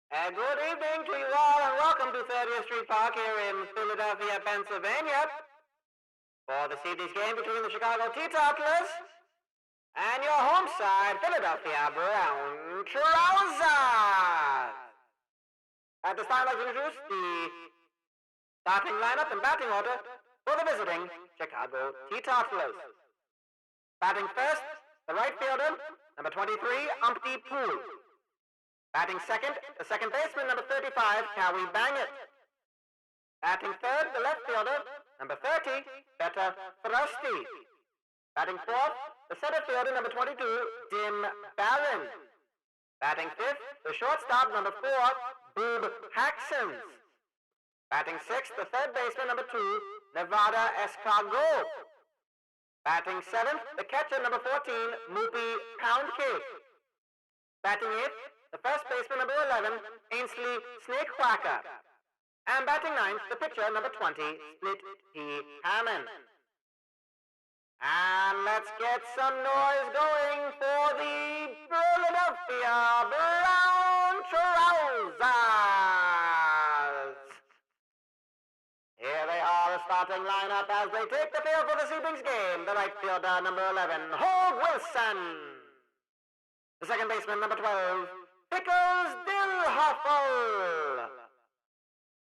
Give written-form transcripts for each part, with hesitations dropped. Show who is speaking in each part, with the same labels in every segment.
Speaker 1: Good evening to you all and welcome to 30th Street Park here in Philadelphia, Pennsylvania for this evening's game between the Chicago Teetotalers and your home side, Philadelphia Brown Trousers. At this time, I'd like to introduce the starting lineup and batting order for the visiting Chicago Teetotalers. Batting first, the right fielder, number 23, Umpty Poole. Batting second, the second baseman, number 35, Cowie Bangett. Batting third, the left fielder, number 30, Betta Thrusty. Batting fourth, the center fielder, number 22, Dim Barron. Batting fifth, the shortstop, number 4, Boob Haxons. Batting sixth, the third baseman, number 2, Nevada Escargot. Batting seventh, the catcher, number 14, Moopy Poundcake. Batting eighth, the first baseman, number 11, Ainsley Snakewhacker. And batting ninth, the pitcher, number 20, Split P. Hammond. And let's get some noise going for the Philadelphia Brown Trousers. Here they are, the starting lineup as they take the field for this evening's game. The right fielder, number 11, Hogue Wilson. The second baseman, number 12, Pickles Dillhoffel.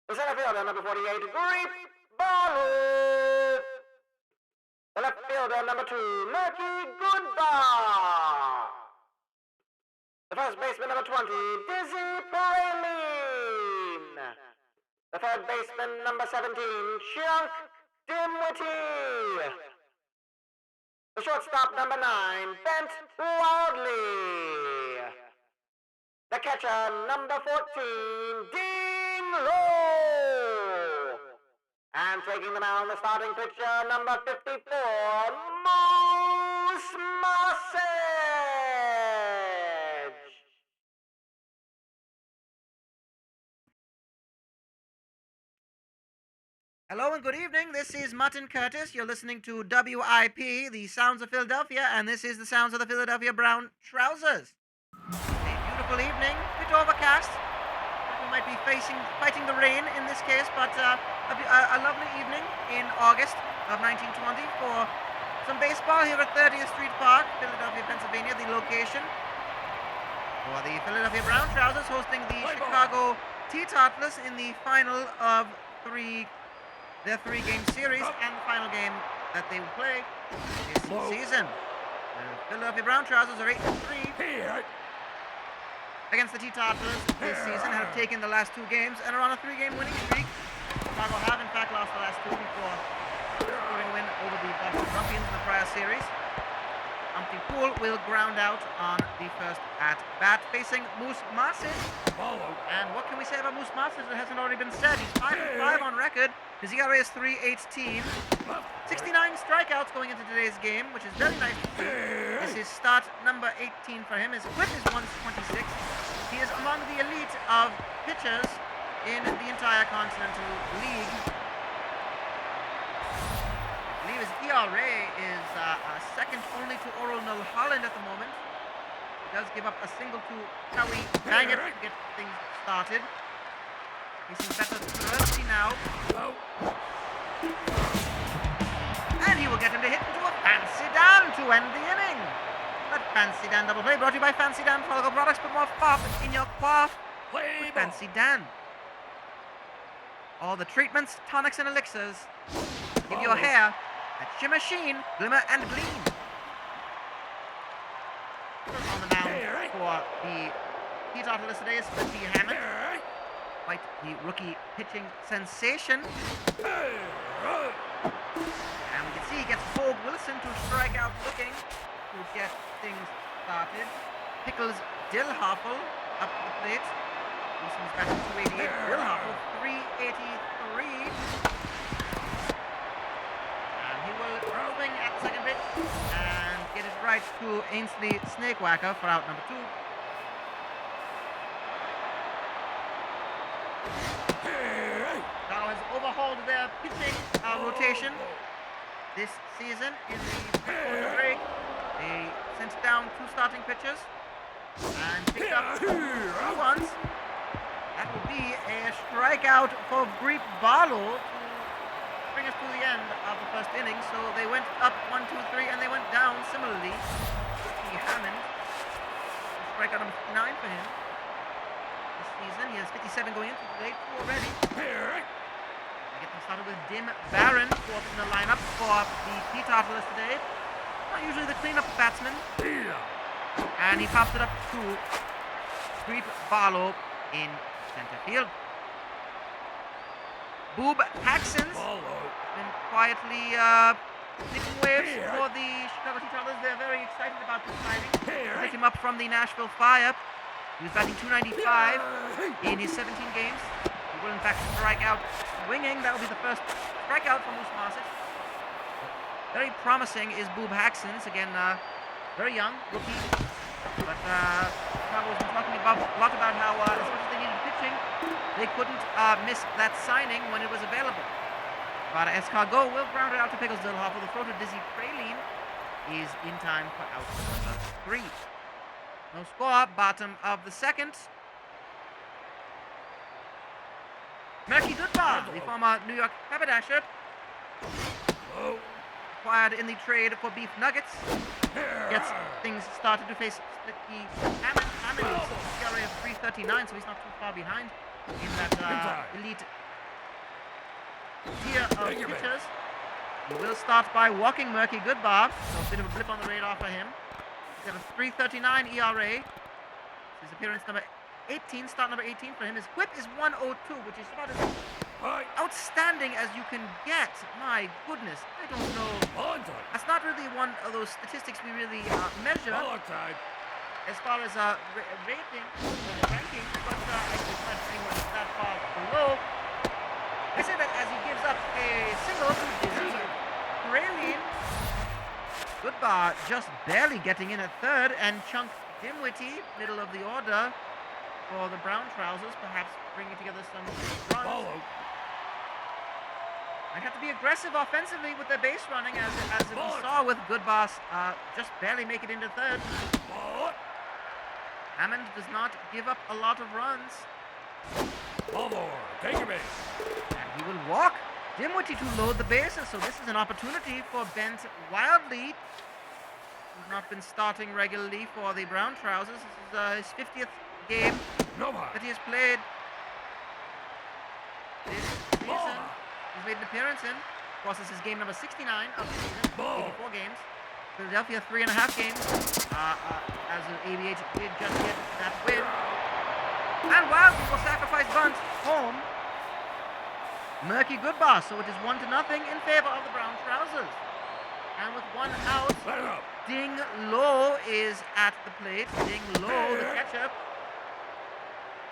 Speaker 1: The center fielder, number 48, Greep Barlow. The left fielder, number 2, Murky Goodbar. The first baseman, number 20, Dizzy Praline. The third baseman, number 17, Chunk Dimwitty. The shortstop, number 9, Bent Wildly. The catcher, number 14, Dean Lowe. And taking the mound, the starting pitcher, number 54, Moose Massage.
Speaker 2: Hello and good evening. This is Mutton Curtis. You're listening to WIP, the Sounds of Philadelphia, and this is the Sounds of the Philadelphia Brown Trousers. A beautiful evening, a bit overcast. We might be fighting the rain in this case, but a lovely evening in August of 1920 for some baseball here at 30th Street Park, Philadelphia, Pennsylvania, the location for the Philadelphia Brown Trousers hosting the Chicago Teetotalers in the final of their three-game series and the final game that they will play this season. The Philadelphia Brown Trousers are 8-3 against the Teetotalers this season, have taken the last two games and are on a three-game winning streak. Chicago have in fact lost the last two before scoring a win over the Boston Brumbians in the prior series. Umpty Poole will ground out on the first at-bat, facing Moose Massage. And what can we say about Moose Massage that hasn't already been said? He's 5-5 on record. His ERA is 3.18. 69 strikeouts going into today's game, which is very nice to see. This is start number 18 for him. His whip is 126. He is among the elite of pitchers in the entire Continental League. I believe his ERA is second only to Oral Mulholland at the moment. He does give up a single to Cowie Bangett to get things started. He's better Thrusty now. And he will get him to hit into a Fancy Dan to end the inning. That Fancy Dan double play brought to you by Fancy Dan Follicle Products. Put more fop in your quaff with Fancy Dan. All the treatments, tonics, and elixirs give your hair that shimmer, sheen, glimmer, and gleam. On the mound for the Teetotalers today is Split P. Hammond, quite the rookie pitching sensation. And we can see he gets Hogue Wilson to strike out looking to get things started. Pickles Dillhoffel up to the plate. Wilson's batting 288. Dillhoffel 383. Swing at second pitch and get it right to Ainsley Snakewhacker for out number 2. Chicago has overhauled their pitching rotation this season in the fourth break. They sent down 2 starting pitchers and picked up 2 ones. out for Greep Barlow to bring us to the end of the first inning. So they went up 1-2-3 and they went down similarly. Hammond, strikeout number 59 for him this season. He has 57 going into the late 2 already. I get them started with Dim Barron, fourth in the lineup for the Teetotalers today. Not usually the cleanup batsman. And he pops it up to Greep Barlow in center field. Boob Haxons been quietly making waves for the Chicago Teetotalers. They're very excited about this signing. Picked him up from the Nashville Fire. He was batting .295 in his 17 games. He will in fact strike out swinging. That will be the first strikeout for Moose Marsic. Very promising is Boob Haxons. Again, very young, rookie. But Chicago has been talking a lot about how as much as they needed pitching, they couldn't miss that signing when it was available. Nevada Escargot will ground it out to Picklesdale Hopper. The throw to Dizzy Praline is in time for out number 3. No score, bottom of the second. Murky Goodbar, the former New York Haberdasher, acquired in the trade for Beef Nuggets, gets things started to face Splicky Hammond. Hammond is ERA of 3.39, so he's not too far behind in that elite tier of pitchers. He will start by walking Murky Goodbar, so a bit of a blip on the radar for him. He's got a 3.39 ERA. His appearance number 18, start number 18 for him. His whip is 102, which is about as outstanding as you can get. My goodness, I don't know. That's not really one of those statistics we really measure as far as rating or ranking, but actually not anyone that far below. I say that as he gives up a single to Dizzy Praline. Goodbar just barely getting in at third, and Chunk Dimwitty, middle of the order for the Brown Trousers, perhaps bringing together some runs. Might have to be aggressive offensively with their base running, as we saw with Goodbar just barely make it into third. Hammond does not give up a lot of runs. And he will walk Dimwitty to load the bases, so this is an opportunity for Bent Wildly, who's not been starting regularly for the Brown Trousers. This is his 50th game that he has played this season. He's made an appearance in. Of course, this is game number 69 of the season, 84 games. Philadelphia 3.5 games, as the ABH did just get that win. And Wildly will sacrifice bunt home Murky Goodbar, so it is 1-0 in favor of the Brown Trousers. And with one out, Ding Low is at the plate. Ding Low, the catcher,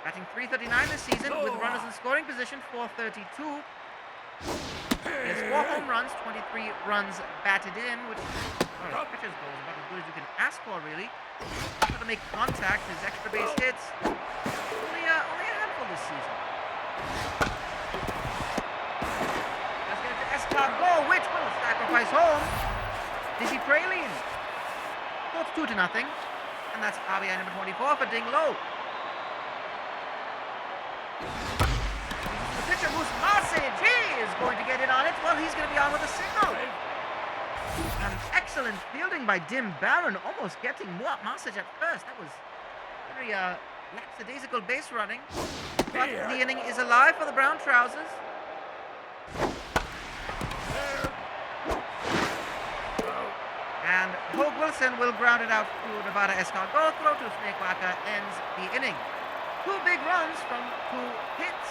Speaker 2: batting .339 this season with runners in scoring position, 432. He has 4 home runs, 23 runs batted in, which pitcher's goal is about as good as you can ask for, really. Trying to make contact, his extra base hits, only a handful this season. Let's get to Escargot, which will sacrifice home Dizzy Praline. So it's 2-0, and that's RBI number 24 for Ding Low. The pitcher, Moose Marsic, he is going to get in on it. Well, he's going to be on with a single. An excellent fielding by Dim Barron, almost getting Marsic at first. That was very lackadaisical base running. But the inning is alive for the Brown Trousers. And Hogue Wilson will ground it out to Nevada Escargot. Throw to Snake Whacker ends the inning. 2 big runs from 2 hits.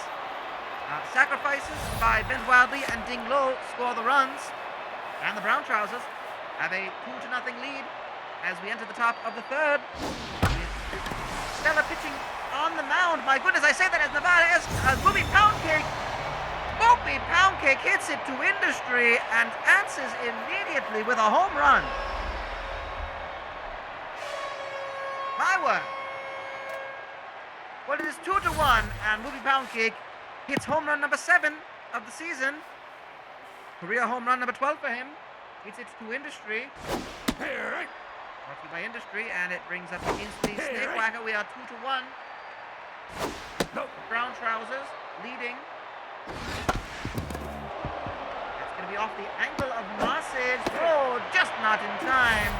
Speaker 2: Sacrifices by Ben Wildly and Ding Low score the runs. And the Brown Trousers have a 2-0 lead as we enter the top of the third. Stellar pitching on the mound. My goodness, I say that as Nevada Booby Poundcake. Booby Poundcake hits it to industry and answers immediately with a home run. My word. Well, it is 2-1, and Booby Poundcake hits home run number 7 of the season. Career home run number 12 for him. Hits it to industry. Brought to you by Industry, and it brings up instantly Snake Whacker. We are 2-1. Brown Trousers leading That's going to be off the ankle of Marsid. Oh, just not in time.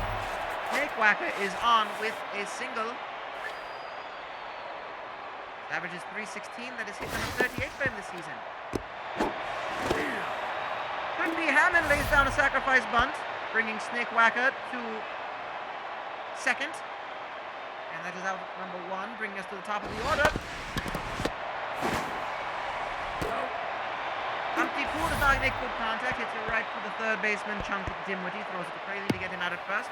Speaker 2: Snake Whacker is on with a single. His average is 316. That is hit number 38 for him this season. Could be Hammond lays down a sacrifice bunt, bringing Snake Whacker to second. And that is out number 1, bringing us to the top of the order. Humpty Pool does not make good contact. Hits it right to the third baseman, Chunk Dimwitty. Throws it to Crazy to get him out at first.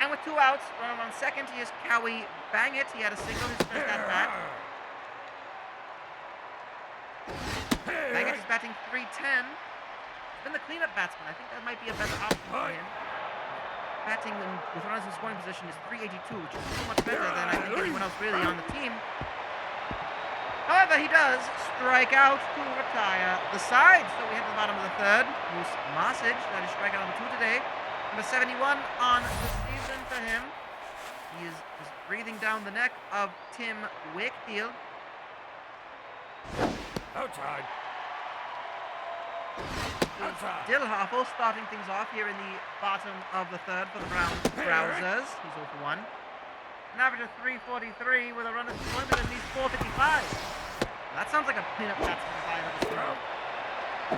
Speaker 2: And with 2 outs, runner on second, he is Cowie Bangett. He had a single his first at bat. Bangett is batting .310. He's been the cleanup batsman. I think that might be a better option for him. Batting with runners in scoring position is .382, which is so much better than I think anyone else really on the team. However, he does strike out to retire the side. So we hit the bottom of the third. Moose Marsid, that is strikeout number 2 today. Number 71 on the season for him. He is just breathing down the neck of Tim Wakefield.
Speaker 3: Outside.
Speaker 2: Dillhoffel starting things off here in the bottom of the third for the Brown Trousers. He's 0 for 1. An average of 343 with a run of deployment at least 455. That sounds like a cleanup batsman if I ever seen it.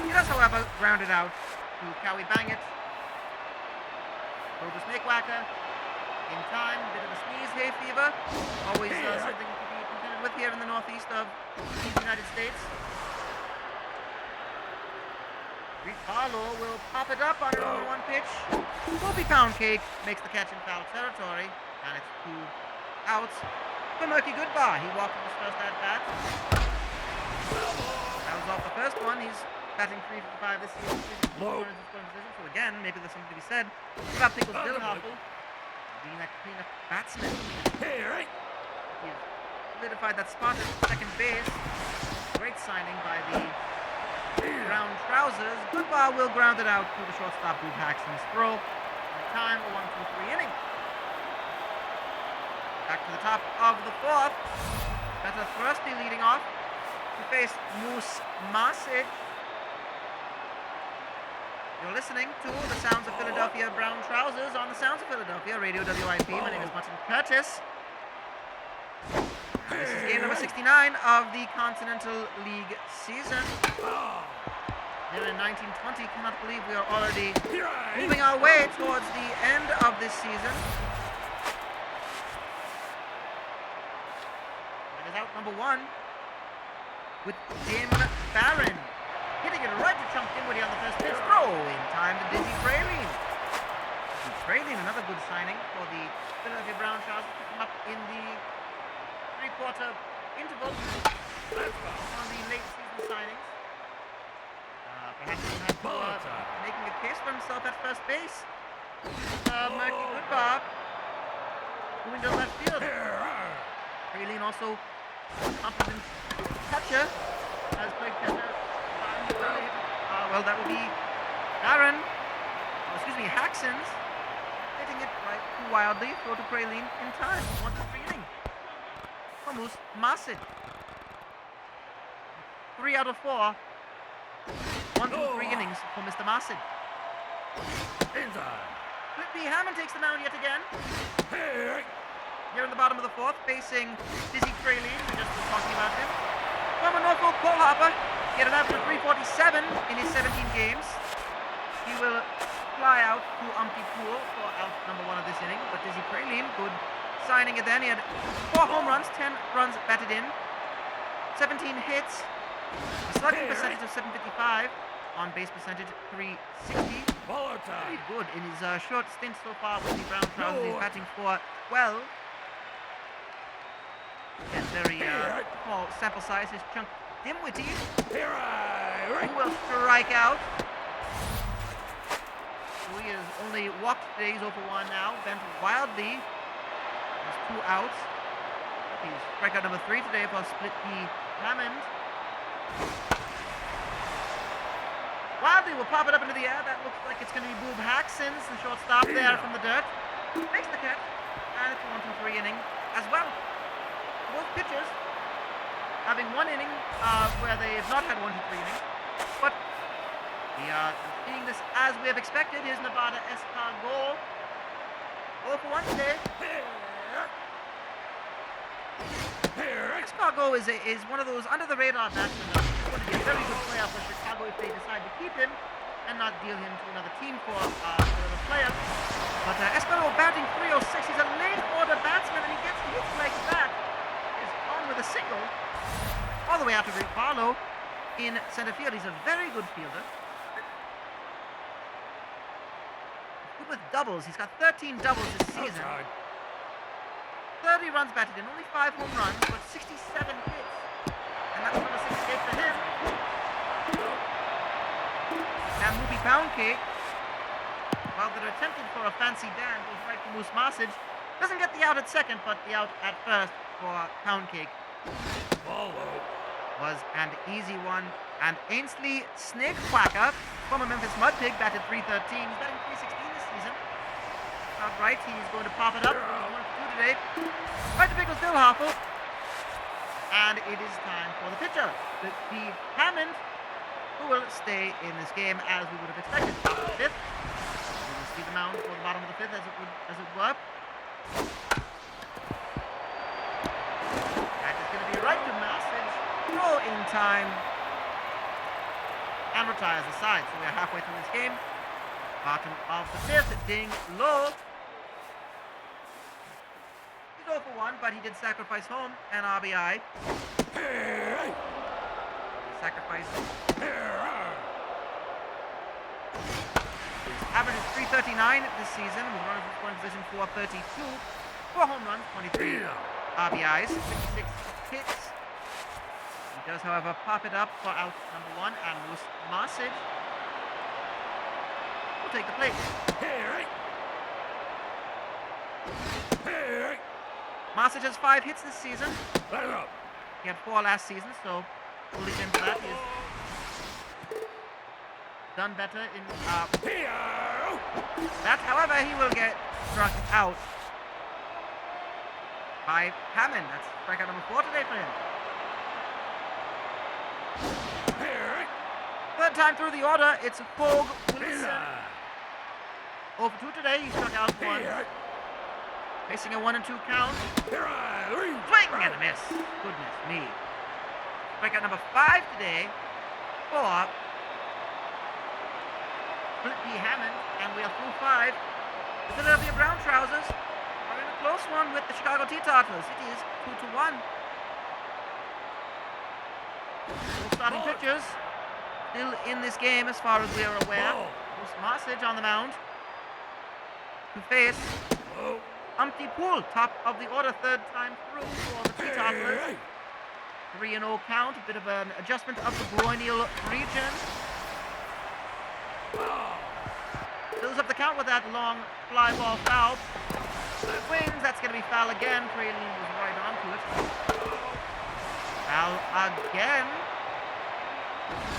Speaker 2: He does, however, ground it out to Cowie Bangett. Over Snake Whacker. In time, bit of a sneeze, hay fever. Always something to be contended with here in the northeast of the United States. Harlow will pop it up on a number 1 pitch. Whoopie Pound Cake makes the catch in foul territory. And it's 2 outs for Murky Goodbar. He walked in his first at bat. That was off the first one. He's batting .355 this season. So again, maybe there's something to be said about Pickles Dillhoffel being that cleanup batsman. He solidified that spot at second base. Great signing by the Brown Trousers. Goodbar will ground it out to the shortstop, Boob Haxton's throw. In time, a 1-2-3 inning. Back to the top of the fourth. Better Thirsty leading off to face Moose Marsid. You're listening to the Sounds of Philadelphia Brown Trousers on the Sounds of Philadelphia, Radio WIP. My name is Mutton Curtis. This is game number 69 of the Continental League season. Here in 1920, cannot believe we are already moving our way towards the end of this season. That is out number 1 with Jim Barron. Hitting it right to Chunk Dinwiddie on the first pitch. Throw in time to Dizzy Praline. Praline, another good signing for the Philadelphia Brown Trousers to come up in the 3-quarter interval on the late season signings. Perhaps he'll have to making a case for himself at first base. Murky Goodbar moving to left field. Praline also competent catcher, has played catcher. Well, that would be Haxons hitting it right too wildly. Throw to Praline in time. 1-3 inning. Almost Marsid. 3 out of 4. 1-3 innings for Mr. Marsid. Whitby Hammond takes the mound yet again. Here in the bottom of the fourth, facing Dizzy Praline. We just were talking about him. Former Norfolk pole hopper. He had an average of 347 in his 17 games. He will fly out to Umpty Pool for out number 1 of this inning. But Dizzy Praline, good signing it then. He had 4 home runs, 10 runs batted in, 17 hits, a slugging percentage of 755, on base percentage 360. Very good in his short stint so far with the Brown Trousers. He's batting for 12. And very small sample size. His Chunk Dimwitty, who will strike out. So he has only walked today. He's 0 for 1 now. Bent wildly. There's 2 outs. He's strikeout number 3 today for Split P. Hammond. Wildly will pop it up into the air. That looks like it's going to be Boob Haxons, the shortstop there from the dirt. Makes the catch. And it's a 1-2-3 inning as well. Both pitchers having one inning where they've not had 1, 2, 3 innings. But we are seeing this as we have expected. Here's Nevada Escargot. 0 for 1 today. Escargot is one of those under-the-radar batsmen that is going to be a very good player for Chicago if they decide to keep him and not deal him to another team for another player. But Escargot batting 306. He's a late-order batsman, and he gets hits like that. He's on with a single all the way out to Rick Barlow in center field. He's a very good fielder. Good with doubles. He's got 13 doubles this season. 30 runs batted in, only 5 home runs, but 67 hits. And that's number 68 for him. And Movie Pound Cake, while they're attempting for a fancy Dan, goes right to Moose Marsage. Doesn't get the out at second, but the out at first for Pound Cake was an easy one. And Ainsley Snake Quacker, former Memphis Mud Pig, batted 313. He's batting 316 this season. Right, he's going to pop it up. 1-2 today. Right to Pickles Bill Harfel. And it is time for the pitcher, the Hammond, who will stay in this game as we would have expected. Top of the fifth. We will see the mound for the bottom of the fifth as it were. That is going to be right to Massage. Throw in time. And retires the side. So we are halfway through this game. Bottom of the fifth. Ding low. 0 for 1, but he did sacrifice home and RBI. Sacrifice. His average is 339 this season, with runners in scoring position 432. 4 home runs, 23 RBIs, 56 hits. He does, however, pop it up for out number 1, and Moose Marsage will take the plate. Marsage has 5 hits this season. He had 4 last season, so we'll leave him for that. He's done better in that. However, he will get struck out by Hammond. That's strikeout number 4 today for him. Third time through the order, it's Fogg Wilson. 0 for 2 today. He struck out once. Facing a 1-2 count. Swing and a miss. Goodness me. Strikeout number 5 today for Flip P. Hammond. And we are through 5. The Philadelphia Brown Trousers are in a close one with the Chicago Teetotalers. It is 2-1. All starting pitchers still in this game as far as we are aware. Moose Marsage on the mound to face Umpty Pool, top of the order, third time through for the Teetotalers. 3-0 count, a bit of an adjustment of the groinial region. Fills up the count with that long fly ball foul. Swings, that's going to be foul again. Creighton was right onto it. Foul again.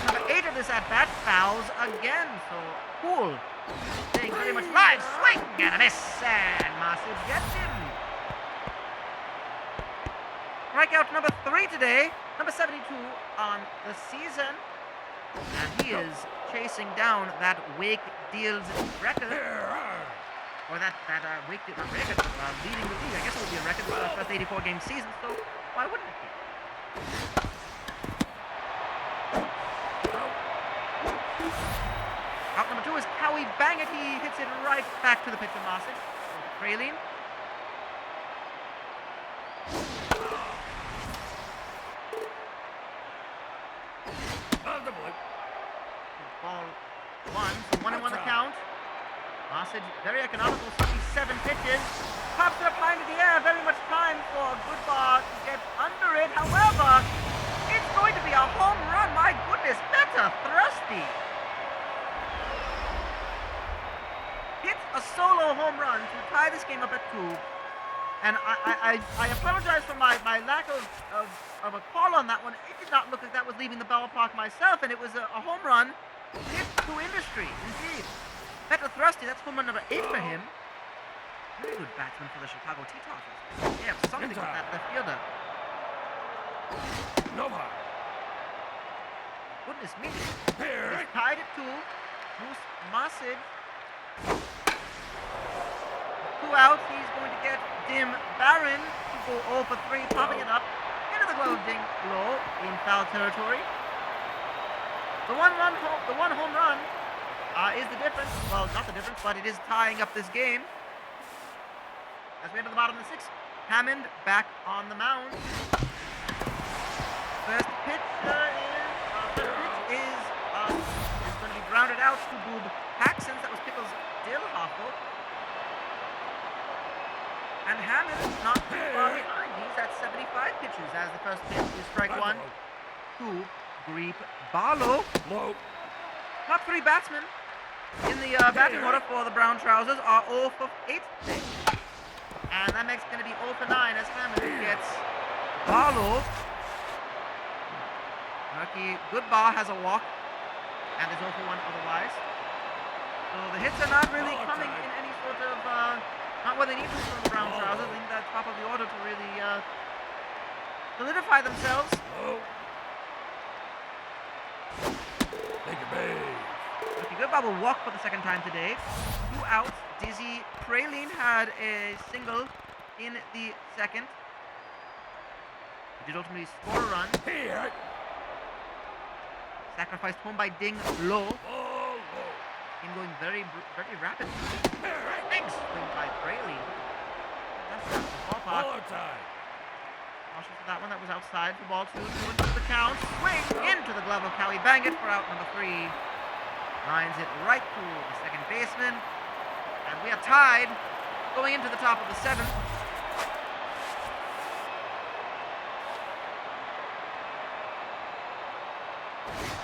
Speaker 2: Number 8 of this at-bat, fouls again, so Pool staying very much live. Swing and a miss, and Marsage gets him. Strikeout number 3 today, number 72 on the season, and he is chasing down that Wake Deals record, or that Wake Deals record, leading the league. I guess it would be a record for the first 84-game season, so why wouldn't it be? Out number 2 is Cowie Bang It. He hits it right back to the pitcher, Marsage. Praline. Ball 1, so 1-1 the count. Marsage, very economical, 67 pitches. Pops it up high into the air, very much time for Goodbar to get under it. However, it's going to be a home run. My goodness, that's a thrusty. Hits a solo home run to tie this game up at 2. And I apologize for my lack of a call on that one. It did not look like that was leaving the ballpark myself, and it was a home run hit to industry, indeed. Better thrusty, that's home run number 8 for him. Very good batsman for the Chicago Teetotalers. They have something with that left fielder. Goodness me. He's tied at 2. Moose Masid. 2 out. He's going to get Dim Baron to go 0 for 3, popping it up into the glove of Ding Low in foul territory. The one home run is the difference. Well, not the difference, but it is tying up this game. As we enter the bottom of the 6th, Hammond back on the mound. First pitch is going to be grounded out to Boob Paxson. That was Pickles Dillhoffel. And Hammond not too far behind. He's at 75 pitches as the first pitch is strike 1 to Greep Barlow. Top 3 batsmen in the batting order for the Brown Trousers are 0 for 8 today. And that makes it going to be 0 for 9 as Hammond gets Barlow. Murky Goodbar has a walk and is 0 for 1 otherwise. So the hits are not really coming in any sort of, not where they need to from the Brown Trousers. They need that top of the order to really solidify themselves. Murky Goodbar will walk for the second time today. 2 outs. Dizzy Praline had a single in the second. He did ultimately score a run. Sacrificed home by Ding Low. Him going very rapid. Big swing by Praline. That's the ballpark. Cautious of that one. That was outside for ball 2. 2 into the count. Swing into the glove of Cowie Bangett for out number 3. Lines it right to the second baseman. And we are tied going into the top of the 7th.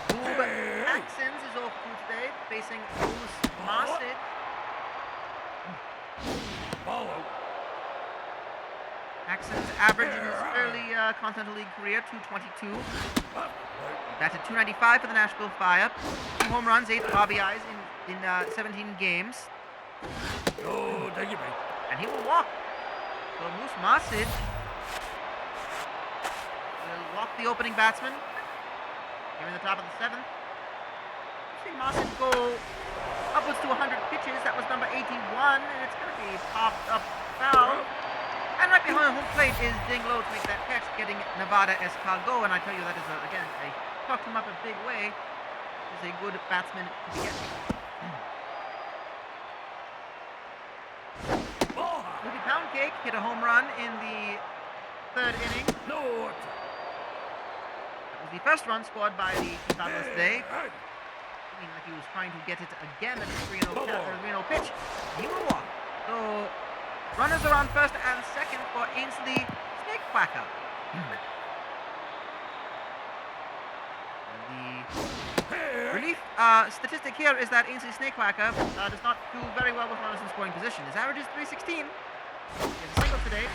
Speaker 2: Boob Axons is 0 for 2 today, facing Moose Masid. Axons average in his early Continental League career, 222. Batted 295 for the Nashville Fire. 2 home runs, 8 RBIs in 17 games. And he will walk. So Moose Masid will walk the opening batsman. Here in the top of the 7th. See Masid go upwards to 100 pitches. That was number 81, and it's going to be popped up foul. And right behind home plate is Ding Low to make that catch, getting Nevada Escargot. And I tell you, that is, again, they talked him up a big way. He's a good batsman to be getting. Ruby Poundcake hit a home run in the 3rd inning. That was the first run scored by the Teetotalers today. Looking like he was trying to get it again at the 3-0 pitch. He will walk. So runners are on first and second for Ainsley Snakequacker. The relief statistic here is that Ainsley Snakequacker does not do very well with runners in scoring position. His average is 316. He has a single today.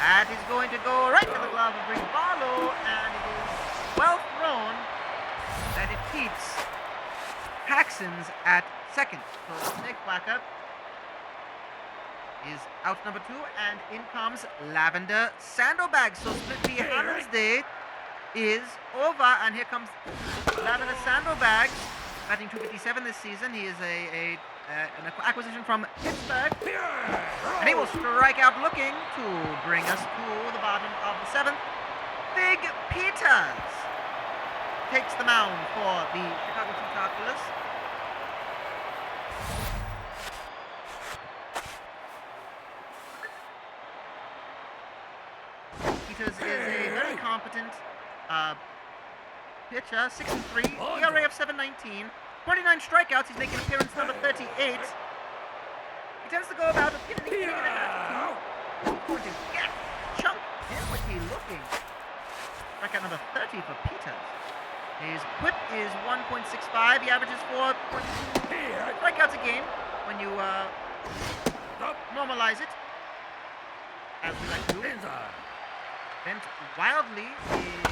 Speaker 2: That is going to go right to the glove of Green Barlow, and it is well thrown that it keeps Paxson's at second. So Snakequacker is out number 2, and in comes Lavender Sandobag. So Split B Hammond's day is over, and here comes Lavender Sandobag, batting 257 this season. He is an acquisition from Pittsburgh, and he will strike out looking to bring us to the bottom of the 7th. Big Peters takes the mound for the Chicago Teetotalers. Peters is a very competent pitcher, 6-3, ERA of 7.19, 29 strikeouts. He's making appearance number 38. He tends to go about a inning and a half. Going to get chunk penalty looking. Strikeout number 30 for Peters. His whip is 1.65. He averages 4.2 strikeouts a game when you normalize it, as we like to do. Bent Wildly is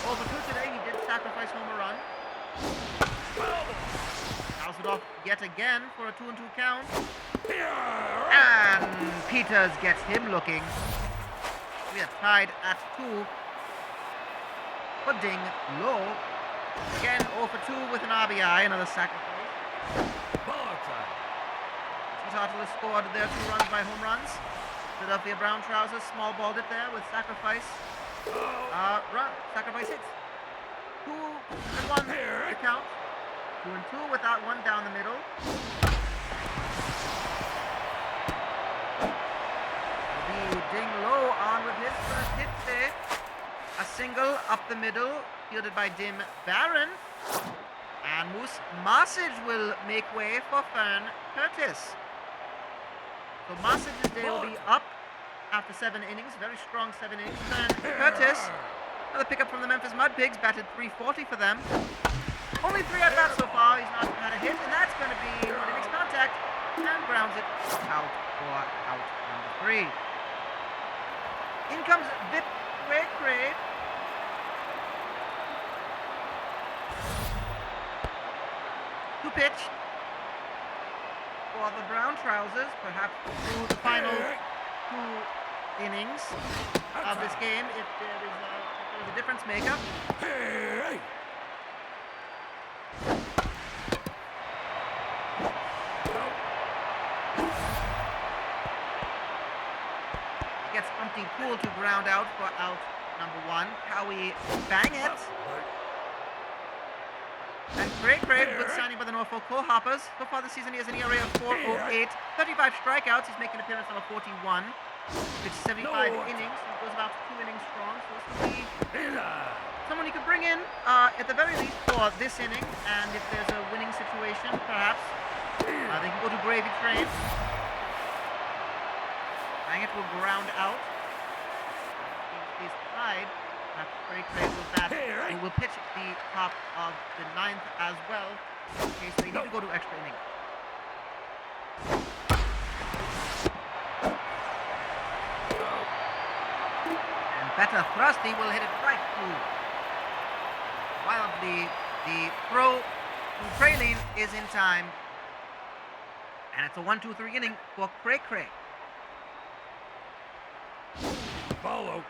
Speaker 2: over 2 today. He did sacrifice home a run. Fouls it off yet again for a 2-2 count. And Peters gets him looking. We are tied at 2. for Ding Low. Again, 0 for 2 with an RBI, another sacrifice. Teetotalers scored their 2 runs by home runs. Philadelphia Brown Trousers small balled it there with sacrifice. Sacrifice hits. 2 and 1 to count. 2 and 2 without one down the middle. Ding Low on with his first hit there. A single up the middle, fielded by Dim Barron. And Moose Marsage will make way for Fern Curtis. So Marsage's day will be up after 7 innings. Very strong 7 innings. Fern Curtis, another pickup from the Memphis Mud Pigs, batted .340 for them. Only 3 at bats so far. He's not had a hit, and that's going to be when he makes contact and grounds it out for out number 3. In comes Vip Cray. To pitch for the Brown Trousers, perhaps through the final 2 innings of this game, if there is a difference maker. Gets Umpty Pool to ground out for out number 1. Howie bang it. And Craig, good signing by the Norfolk Coal Hoppers. So far this season he has an ERA of 4.08, 35 strikeouts. He's making appearance number 41. It's 75 innings. He goes about 2 innings strong. So this will be someone you could bring in at the very least for this inning. And if there's a winning situation, perhaps they can go to Gravy Train. Bang it will ground out. He's tied. Craig will bat. He will pitch at the top of the 9th as well, in case they need to go to extra inning. And better Thrusty will hit it right through. Wildly, the throw to Praline is in time. And it's a 1-2-3 inning for Craig.
Speaker 3: Follow.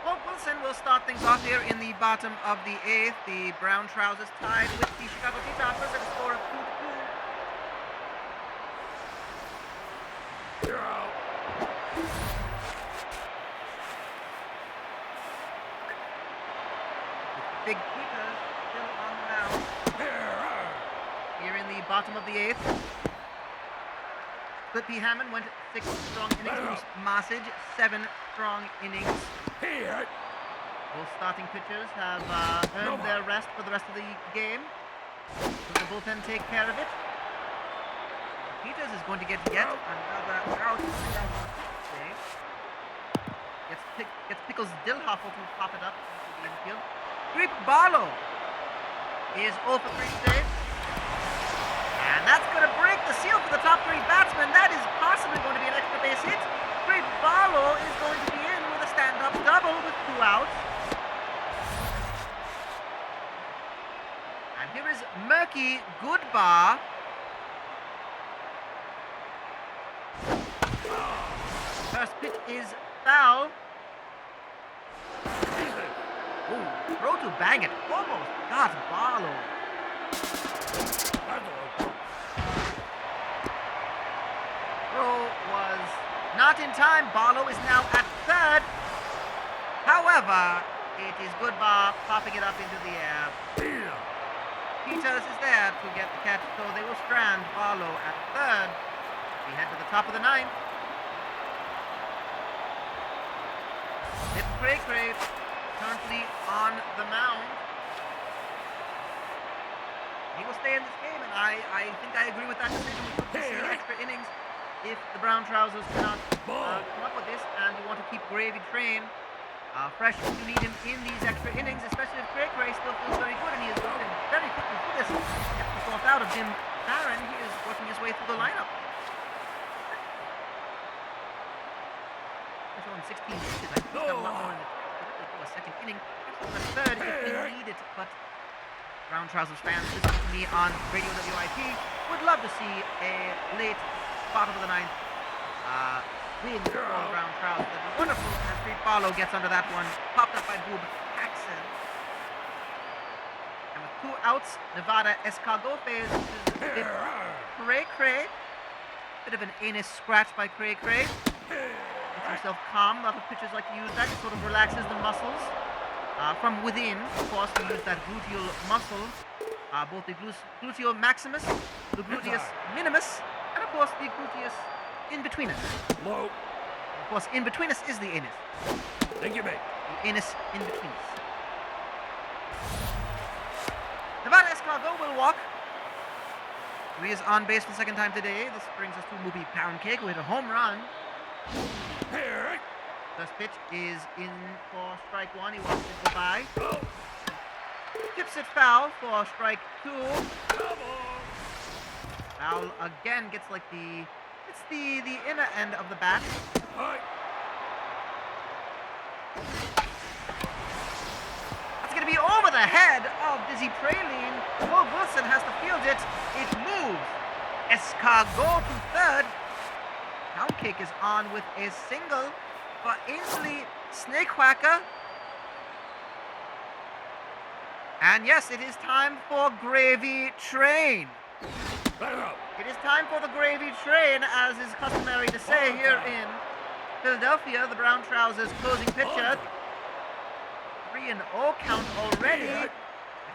Speaker 2: Walt Wilson will start things off here in the bottom of the 8th. The Brown Trousers tied with the Chicago Teetotalers at a score of 2-2.
Speaker 3: You're out.
Speaker 2: Big Peters still on the mound here in the bottom of the 8th. Clippy Hammond went 6 strong innings. Bruce Marsage 7 strong innings. Both starting pitchers have earned their rest for the rest of the game. Will the bullpen take care of it? Peters is going to get yet another out. Gets Pickles Dillhoffel to pop it up into the infield. Creep Barlow is 0 for 3 today. And that's going to break the seal for the top 3 batsmen. That is possibly going to be an extra base hit. Creep Barlow is going to be in with a stand-up double with 2 outs. And here is Murky Goodbar. First pitch is foul. Ooh, throw to bang it. Almost got Barlow. Throw was not in time. Barlow is now at 3rd. However, it is Goodbar popping it up into the air. Peters is there to get the catch, so they will strand Barlow at 3rd. We head to the top of the 9th. It's Craig currently on the mound. He will stay in this game, and I think I agree with that decision. We could see extra innings if the Brown Trousers cannot come up with this, and you want to keep Gravy Train fresh. You need him in these extra innings, especially if Craig still feels very good, and he is working very quickly through this. Gets the 4th out of Jim Barron. He is working his way through the lineup. He's on 16 pitches. I think he's got a lot more in the second inning. The 3rd if he needed, but Brown Trousers fans listening to me on Radio WIP would love to see a late bottom of the 9th win for the Brown Trousers. That'd be wonderful as Street Barlow gets under that one. Popped up by Boob Paxson. And with 2 outs, Nevada Escargot faces Cray Cray. Bit of an anus scratch by Cray Cray. Gets himself calm. A lot of pitchers like to use that. It sort of relaxes the muscles. From within, of course, we use that gluteal muscle. Both the gluteal maximus, the gluteus minimus, and of course the gluteus in between us.
Speaker 3: Low.
Speaker 2: Of course, in between us is the anus.
Speaker 3: Thank you, mate.
Speaker 2: The anus in between us. Nevada Escargot will walk. He is on base for the second time today. This brings us to Movie Pound Cake, who hit a home run. First pitch is in for strike 1. He wants it to go by. Tips it foul for strike 2. Foul again gets like the inner end of the bat. That's going to be over the head of Dizzy Praline. Will Wilson has to field it. It moves. Escargot to third. Pound Cake is on with a single for Ainsley Snakewhacker. And yes, it is time for Gravy Train. It is time for the Gravy Train, as is customary to say here in Philadelphia. The Brown Trousers closing pitcher. 3-0 count already. It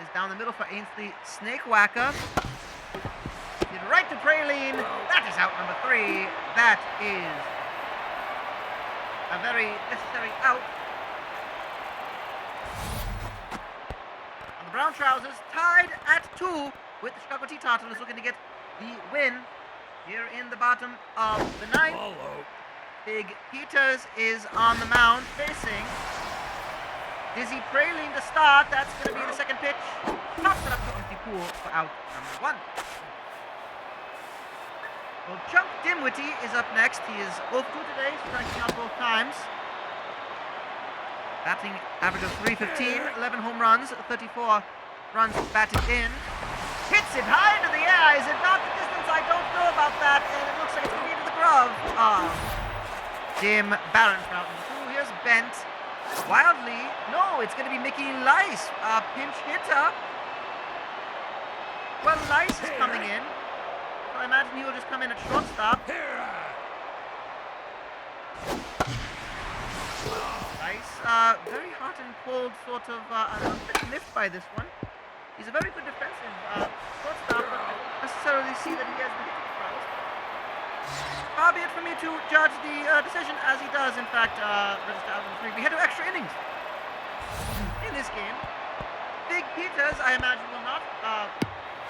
Speaker 2: is down the middle for Ainsley Snakewhacker. Hit right to Praline. That is out number 3. That is a very necessary out. And the Brown Trousers tied at 2 with the Chicago Teetotalers looking to get the win here in the bottom of the 9th. Big Peters is on the mound facing Dizzy Praline to start. That's going to be the second pitch. Pops it up to empty pool for out number 1. Well, Chunk Dimwitty is up next. He is 0-2 today, striking out both times. Batting average of .315, 11 home runs, 34 runs batted in. Hits it high into the air. Is it not the distance? I don't know about that. And it looks like it's going to be into the glove of Jim Barron. Here's Bent. Wildly. No, it's going to be Mickey Lice, pinch hitter. Well, Lice is coming in. So I imagine he will just come in at shortstop. Lice, very hot and cold, sort of, I'm a bit miffed by this one. He's a very good defensive shortstop, but I don't necessarily see that he has the hitting prowess. Far be it for me to judge the decision, as he does, in fact, register out of the 3. We head to extra innings in this game. Big Peters, I imagine, will not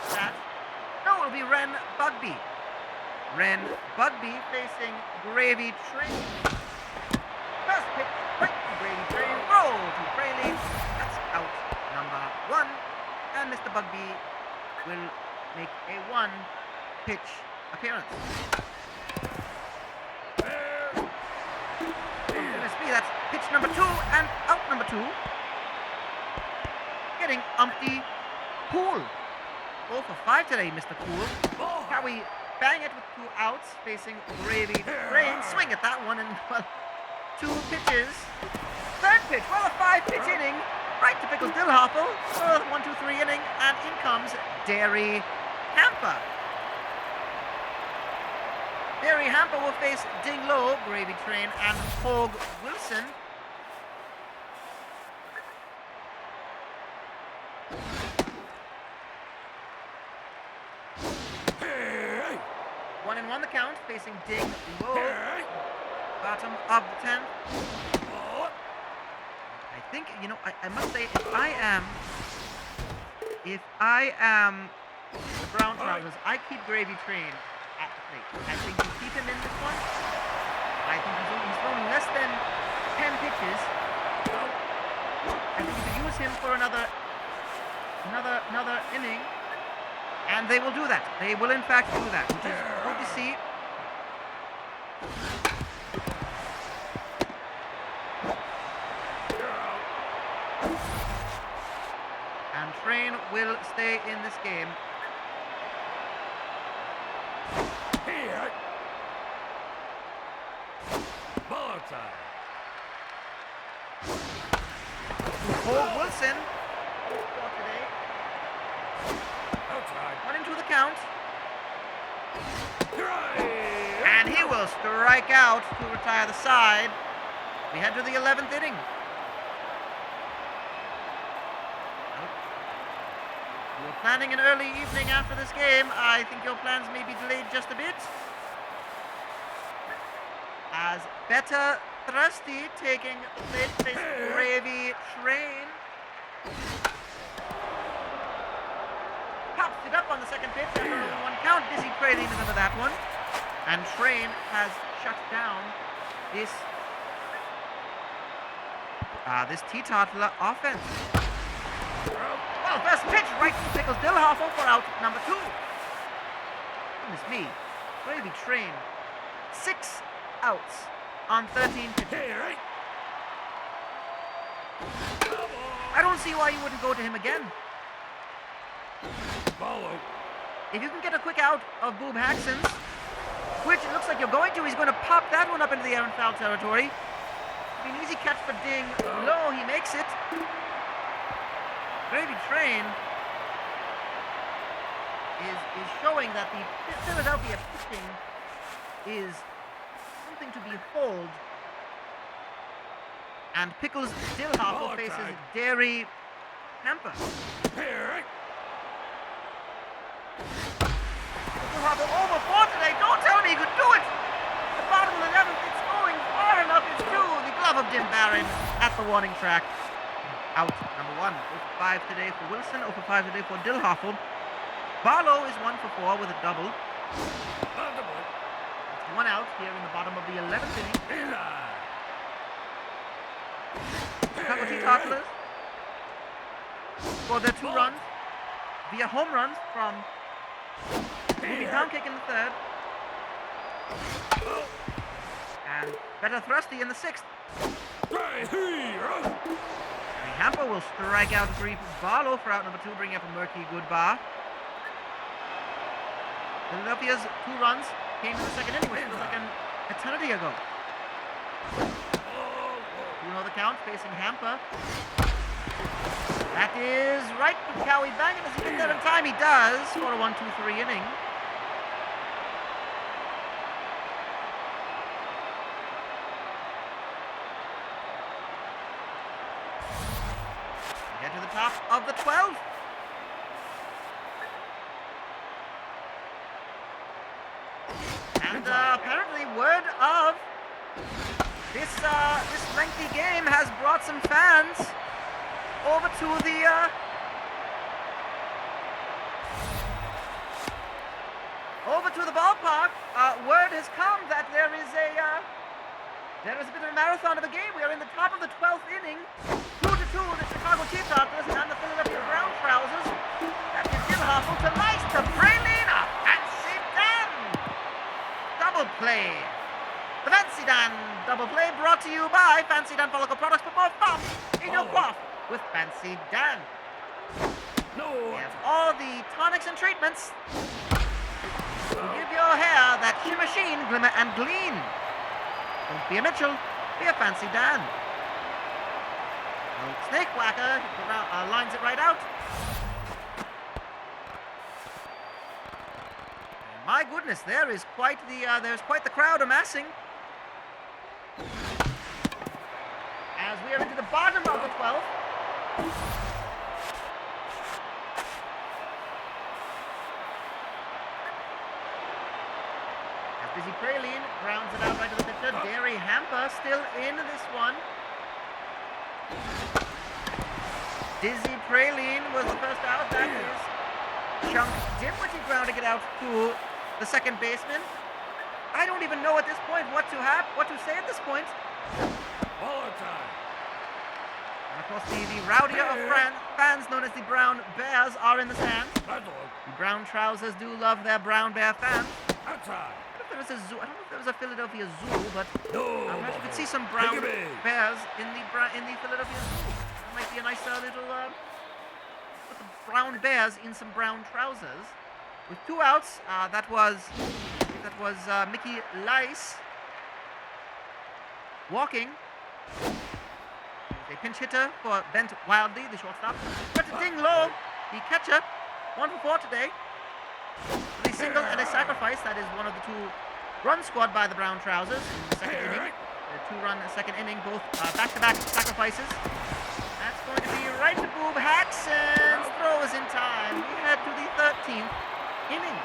Speaker 2: stat. No, it will be Ren Bugby. Ren Bugby facing Gravy Train. First pitch, right to Gravy Train. Roll to Praline. That's out number 1. And Mr. Bugby will make a 1-pitch appearance. That's pitch number 2 and out number 2. Getting Umpty Pool. 0 for 5 today, Mr. Pool. Can we bang it with 2 outs facing Gravy Train? Swing at that one and, well, 2 pitches. Third pitch, well, a 5-pitch inning. Right to Pickles Dillhoffel. 1-2-3 inning, and in comes Derry Hamper. Derry Hamper will face Ding Low, Gravy Train, and Hogue Wilson.
Speaker 3: Hey.
Speaker 2: 1-1 the count, facing Ding Low. Bottom of the 10th. I think, you know, I must say, if I am the Brown Trousers, I keep Gravy Train at the plate. I think you keep him in this one. I think he's throwing less than 10 pitches. I think you could use him for another inning, and they will do that. They will in fact do that, which is good to see. And Train will stay in this game.
Speaker 3: Outside.
Speaker 2: Paul Wilson for today.
Speaker 3: Outside.
Speaker 2: One into the count.
Speaker 3: Drive.
Speaker 2: And he will strike out to retire the side. We head to the 11th inning. You're planning an early evening after this game. I think your plans may be delayed just a bit. As Better Thrusty taking late this gravy train. Pops it up on the second pitch after a 1 count. Dizzy Praline is into that one. And Train has shut down this Teetotaler offense. Well, first pitch right to Pickles Dillhoffel for out number 2. Goodness me. Gravy Train. 6 outs on 13 pitches.
Speaker 3: Hey, right.
Speaker 2: I don't see why you wouldn't go to him again.
Speaker 3: Follow.
Speaker 2: If you can get a quick out of Boob Haxons, which it looks like you're going to, he's going to pop that one up into the air in foul territory. Be an easy catch for Ding. Low, he makes it. Gravy Train is showing that the Philadelphia pitching is something to behold. And Pickles Dillhoffel faces Dairy Hamper.
Speaker 3: Hey, right.
Speaker 2: Dillhoffel over 4 today. Don't tell me he could do it. The bottom of the 11th, it's going far enough. It's to the glove of Dim Barron at the warning track. Out number 1. 0 for 5 today for Wilson. 0 for 5 today for Dillhoffel. Barlow is 1 for 4 with a double. It's 1 out here in the bottom of the 11th inning. Chicago Teetotalers scored their 2 runs via home runs from Movie Pound Cake in the 3rd and Better Thrusty in the 6th. Hamper will strike out 3 for Barlow for out number 2, bringing up a murky good bar. Philadelphia's 2 runs came in the 2nd inning, which was like an eternity ago. 2-0 the count, facing Hamper. That is right to Cowie banging. Does he get there in time? He does for a 1-2-3 inning. We get to the top of the 12th. And apparently word of this lengthy game has brought some fans over to the ballpark. Word has come that there is a bit of a marathon of a game. We are in the top of the 12th inning. 2-2, the Chicago Teetotalers and the Philadelphia Brown Trousers. That is Dillhoffel to Nice to Praline. Fancy Dan! Double play. The Fancy Dan double play brought to you by Fancy Dan Follicle Products. Put more fun in your quaff with Fancy Dan.
Speaker 3: No.
Speaker 2: We have all the tonics and treatments to give your hair that shimmer, sheen, glimmer, and gleam. Don't be a Mitchell, be a Fancy Dan. Snake Whacker lines it right out. And my goodness, there's quite the crowd amassing. As we are into the bottom of the 12th. As Dizzy Praline grounds it out right to the pitcher. Dairy Hamper still in this one. Dizzy Praline was the first out. That is Chunk Dimwitty grounding it out to the second baseman. I don't even know at this point what to say at this point.
Speaker 3: Ball time.
Speaker 2: And of course, the rowdier of fans known as the Brown Bears are in the stands. The Brown Trousers do love their Brown Bear fans.
Speaker 3: Outside.
Speaker 2: I don't know if there was a zoo. I don't know if there was a Philadelphia Zoo, but
Speaker 3: No.
Speaker 2: perhaps you could see some Brown Bears in the Philadelphia Zoo. That might be a nice little put the Brown Bears in some brown trousers. With 2 outs, that was Mickey Lice. walking. A pinch hitter for Bent Wildly, the shortstop. But a ding low, the catcher. 1 for 4 today. With a single and a sacrifice. That is one of the 2 runs scored by the Brown Trousers in the second inning. The 2-run second inning, both back-to-back sacrifices. That's going to be right to Boob. Haxon's throw is in time. We head to the 13th inning.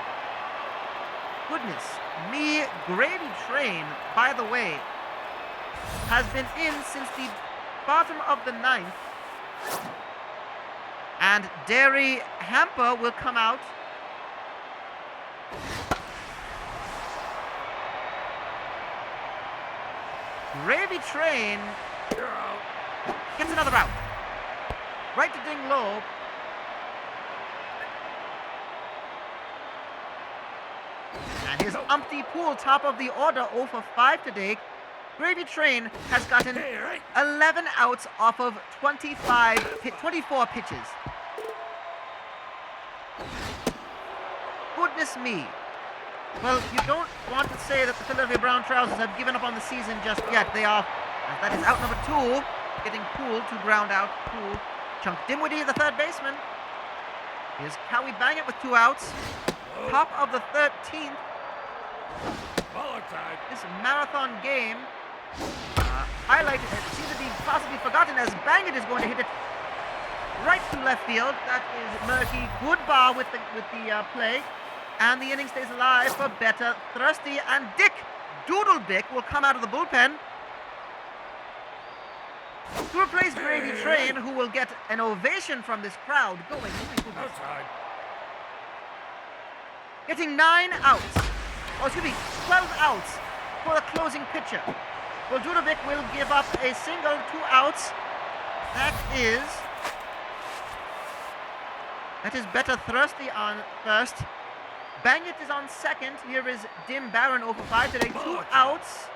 Speaker 2: Goodness me, Gravy Train, by the way, has been in since the bottom of the 9th. And Derry Hamper will come out. Gravy Train gets another out. Right to ding low. And his Umpty Pool, top of the order, 0 for 5 today. Gravy Train has gotten 11 outs off of 24 pitches. Goodness me. Well, you don't want to say that the Philadelphia Brown Trousers have given up on the season just yet. They are, that is out number 2, getting Poole to ground out. Poole. Chunk Dimwitty, the third baseman. Here's Cowie Bangett with 2 outs. Top of the 13th. This marathon game highlighted, seems to be possibly forgotten, as Bangett is going to hit it right to left field. That is Murky. Good bar with the play. And the inning stays alive for Better Thrusty. And Dick Doodlebick will come out of the bullpen to replace Gravy Train, who will get an ovation from this crowd going. Oh my goodness. Getting 9 outs. Oh, excuse me, 12 outs for the closing pitcher. Well, Doodlebick will give up a single, 2 outs. That is Better Thrusty on first. Bangett is on second. Here is Dim Barron, 0 for 5 today. 2 outs.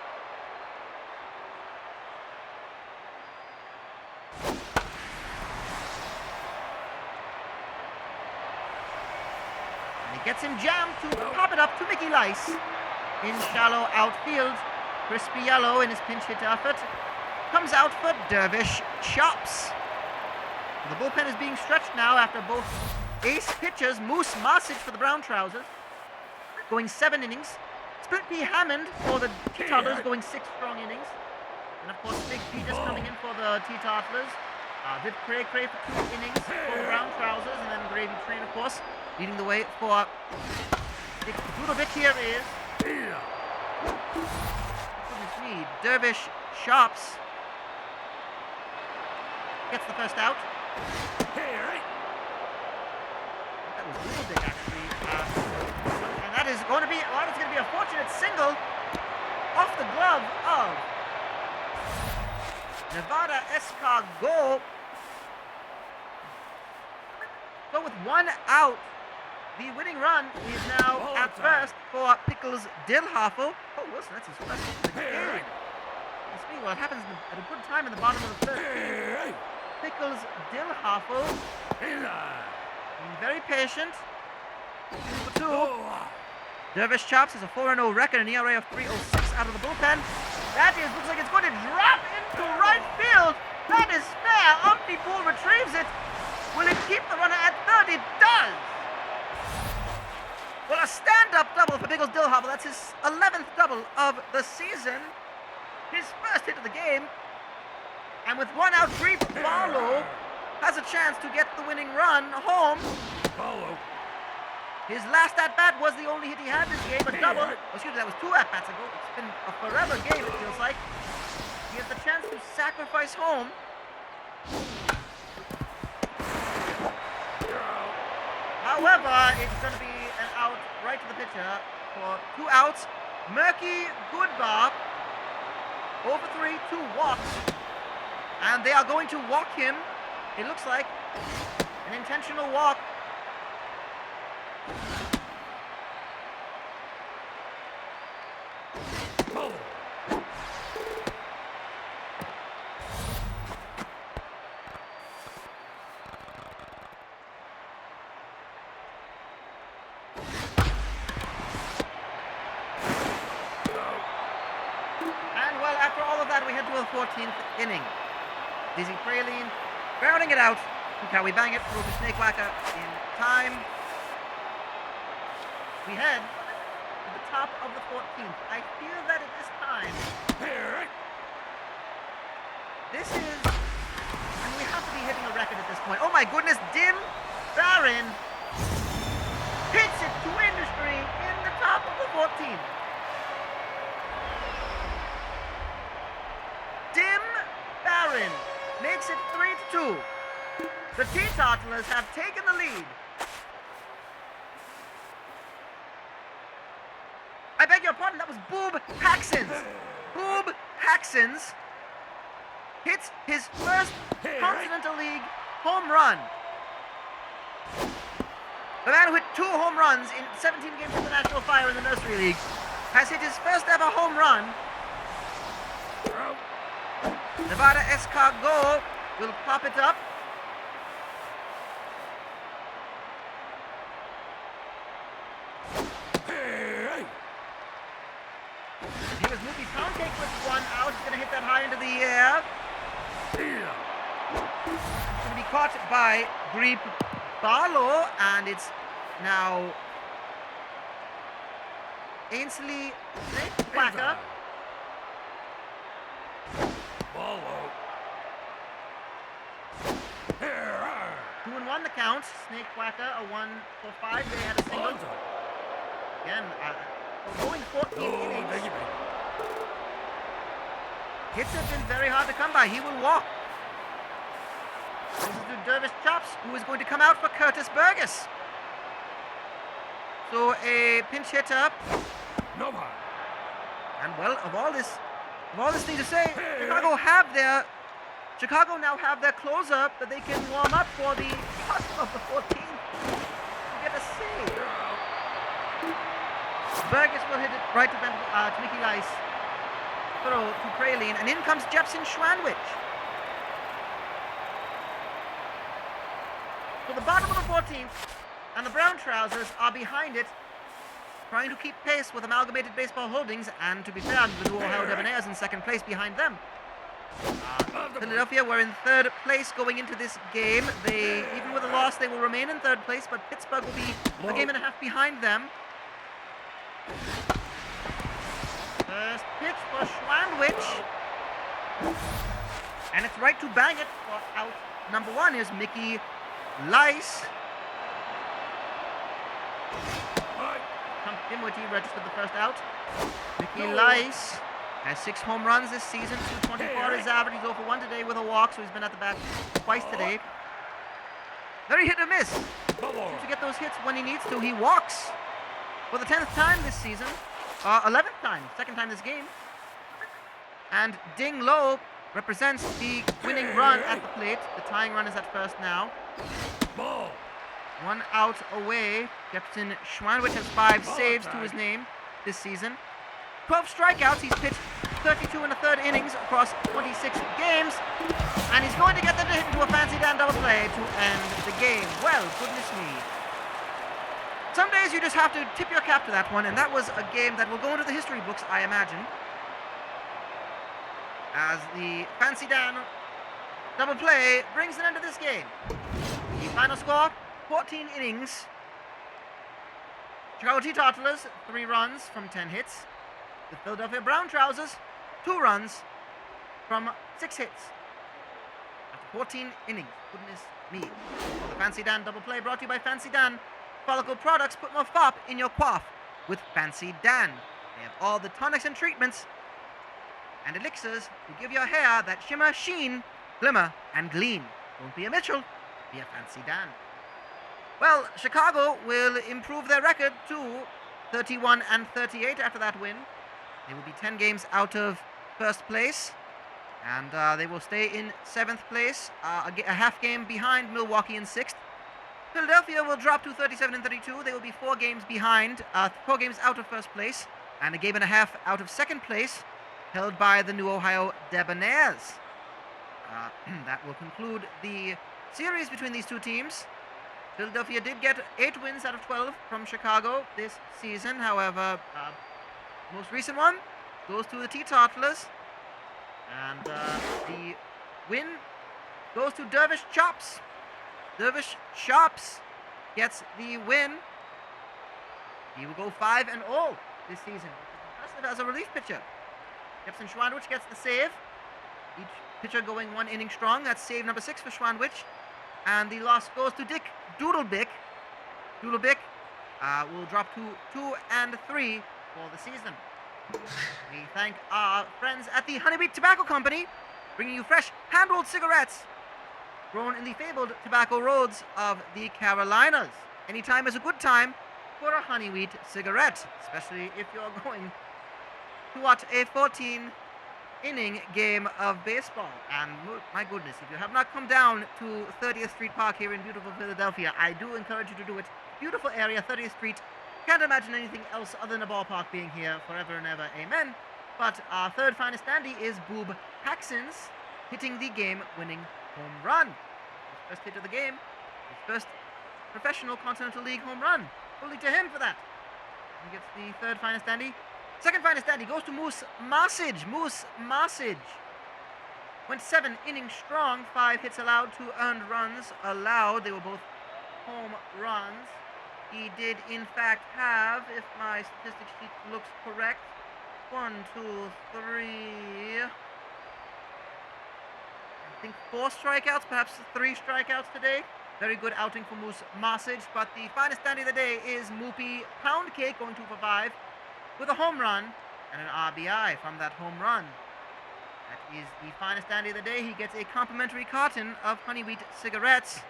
Speaker 2: And he gets him jammed to pop it up to Mickey Lice. In shallow outfield, Crispy Yellow in his pinch hit effort comes out for Dervish Chops. The bullpen is being stretched now after both ace pitchers. Moose Marsic for the Brown Trousers, going 7 innings. Split P. Hammond for the Teetotalers, going 6 strong innings. And of course, Big P just coming in for the Teetotalers. Viv Cray for 2 innings for the Brown Trousers. And then Gravy Train, of course, leading the way for Dick Doodlebick. Here is goodness me, Dervish Chops gets the first out. That was Doodlebick, actually. And that is going to be, well, it's going to be a fortunate single off the glove of Nevada Escargot. So with 1 out, the winning run is now at first for Pickles Dillhoffel. Oh, Wilson, that's his first hit of the game. Well, it happens at a good time in the bottom of the 3rd. Pickles Dillhoffel, very patient. 2 for 2. Dervish Chops has a 4-0 record, an ERA of 3.06 out of the bullpen. That looks like it's going to drop into right field. That is fair. Umpty Pool retrieves it. Will it keep the runner at third? It does. Well, a stand-up double for Pickles Dillhoffel. That's his 11th double of the season. His first hit of the game. And with 1 out, Grief Barlow has a chance to get the winning run home. His last at-bat was the only hit he had this game, a double. Oh, excuse me, that was 2 at-bats ago. It's been a forever game, it feels like. He has the chance to sacrifice home. However, it's going to be an out right to the pitcher for 2 outs. Murky Goodbar, 0 for 3, 2 walks. And they are going to walk him. It looks like an intentional walk. after all of that, we head to a 14th inning. Dizzy Praline grounding it out. Can we bang it through to Snake Whacker in time? We head to the top of the 14th. I feel that at this time,
Speaker 3: Here,
Speaker 2: this is, and we have to be hitting a record at this point. Oh my goodness, Dim Barron hits it to industry in the top of the 14th. Dim Barron makes it 3-2. The Teetotalers have taken the lead. I beg your pardon, that was Boob Haxons. Boob Haxons hits his first Continental League home run. The man who hit 2 home runs in 17 games of the National Fire in the Nursery League has hit his first ever home run. Nevada Escargot will pop it up. Here's Mookie Poundcake with 1 out. He's going to hit that high into the air. It's going to be caught by Greep Barlow, and it's now Ainsley Snake Whacker.
Speaker 3: Follow. Here,
Speaker 2: 2-1 the count. Snake Whacker a 1 for 5. They had a single. Again, going 14 innings. Hits have been very hard to come by. He will walk. This is to Dervish Chops, who is going to come out for Curtis Burgess. So a pinch hitter.
Speaker 3: No more.
Speaker 2: And well, of all this thing to say, Chicago now have their closer that they can warm up for the cusp of the 14th. To get a save. Burgess will hit it right to Mickey Lice. Throw to Praline, and in comes Jepson Schwanwich. So the bottom of the 14th, and the Brown Trousers are behind it, trying to keep pace with Amalgamated Baseball Holdings, and to be fair, the New Ohio Debonaires in second place behind them. Philadelphia were in third place going into this game. Even with a loss, they will remain in third place, but Pittsburgh will be a game and a half behind them. First pitch for Schwanwich. And it's right to bang it for out number 1 is Mickey Lice. Tom Dimwitty registered the first out. Mickey Lice has 6 home runs this season, 224 is average. He's 0 for 1 today with a walk, so he's been at the bat twice today. Very hit or miss. Seems to get those hits when he needs to. He walks for the 10th time this season. 11th time, second time this game. And Ding Low represents the winning run at the plate. The tying run is at first now.
Speaker 3: Ball.
Speaker 2: 1 out away. Jefferson Schwanwich has 5 saves to his name this season. 12 strikeouts. He's pitched 32 1/3 innings across 26 games. And he's going to get them to hit into a fancy Dan double play to end the game. Well, goodness me. Some days you just have to tip your cap to that one, and that was a game that will go into the history books, I imagine. As the Fancy Dan double play brings an end to this game. The final score, 14 innings. Chicago Teetotalers, 3 runs from 10 hits. The Philadelphia Brown Trousers, 2 runs from 6 hits. After 14 innings, goodness me. The Fancy Dan double play brought to you by Fancy Dan. Follicle products put more fop in your quaff with Fancy Dan. They have all the tonics and treatments and elixirs to give your hair that shimmer, sheen, glimmer, and gleam. Don't be a Mitchell, be a Fancy Dan. Well, Chicago will improve their record to 31-38 after that win. They will be 10 games out of first place, and they will stay in 7th place, a half game behind Milwaukee in 6th. Philadelphia will drop to 37-32. They will be 4 games behind, 4 games out of first place, and a game and a half out of second place, held by the New Ohio Debonaires. That will conclude the series between these two teams. Philadelphia did get 8 wins out of 12 from Chicago this season. However, most recent one goes to the Teetotalers. And the win goes to Dervish Chops. Dervish Chops gets the win. He will go 5-0 this season, which is impressive as a relief pitcher. Jefferson Schwanwich gets the save. Each pitcher going 1 inning strong. That's save number 6 for Schwanwich. And the loss goes to Dick Doodlebick. Doodlebick will drop to 2-3 for the season. We thank our friends at the Honeywheat Tobacco Company, bringing you fresh hand-rolled cigarettes grown in the fabled tobacco roads of the Carolinas. Any time is a good time for a Honeywheat cigarette, especially if you're going to watch a 14-inning game of baseball. And my goodness, if you have not come down to 30th Street Park here in beautiful Philadelphia, I do encourage you to do it. Beautiful area, 30th Street. Can't imagine anything else other than a ballpark being here forever and ever. Amen. But our third finest dandy is Boob Haxons, hitting the game-winning home run. His first hit of the game, his first professional Continental League home run. Fully to him for that. He gets the third finest dandy. Second finest dandy goes to Moose Marsage. Moose Marsage went 7 innings strong, 5 hits allowed, 2 earned runs allowed. They were both home runs. He did, in fact, have, if my statistics sheet looks correct, 1, 2, 3, I think 4 strikeouts, perhaps 3 strikeouts today. Very good outing for Moose Marsage, but the finest dandy of the day is Moopy Poundcake, going 2 for 5 with a home run and an RBI from that home run. That is the finest dandy of the day. He gets a complimentary carton of Honeywheat cigarettes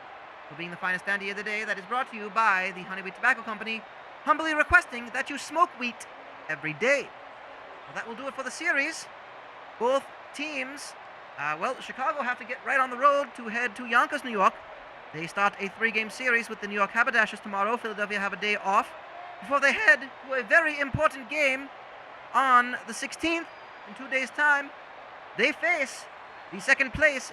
Speaker 2: for being the finest dandy of the day. That is brought to you by the Honeywheat Tobacco Company, humbly requesting that you smoke wheat every day. Well, that will do it for the series. Both teams, Chicago have to get right on the road to head to Yonkers, New York. They start a 3-game series with the New York Haberdashers tomorrow. Philadelphia have a day off before they head to a very important game on the 16th in 2 days' time. They face the second place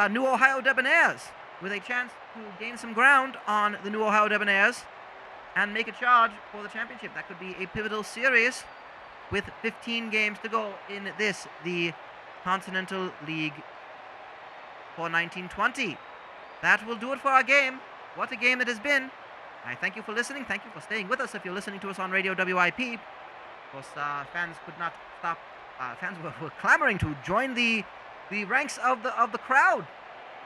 Speaker 2: New Ohio Debonaires, with a chance to gain some ground on the New Ohio Debonaires and make a charge for the championship. That could be a pivotal series with 15 games to go in this, the Continental League for 1920. That will do it for our game. What a game it has been. I thank you for listening. Thank you for staying with us if you're listening to us on Radio WIP. Of course, fans could not stop. Fans were clamoring to join the ranks of the crowd.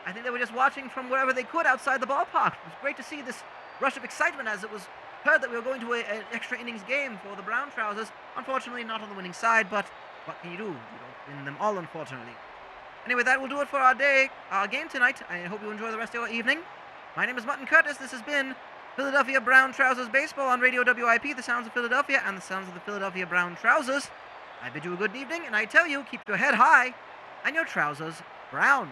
Speaker 2: I think they were just watching from wherever they could outside the ballpark. It was great to see this rush of excitement as it was heard that we were going to an extra innings game for the Brown Trousers. Unfortunately, not on the winning side, but what can you do? You don't win them all, unfortunately. Anyway, that will do it for our game tonight. I hope you enjoy the rest of your evening. My name is Mutton Curtis. This has been Philadelphia Brown Trousers Baseball on Radio WIP, the sounds of Philadelphia and the sounds of the Philadelphia Brown Trousers. I bid you a good evening, and I tell you, keep your head high and your trousers brown.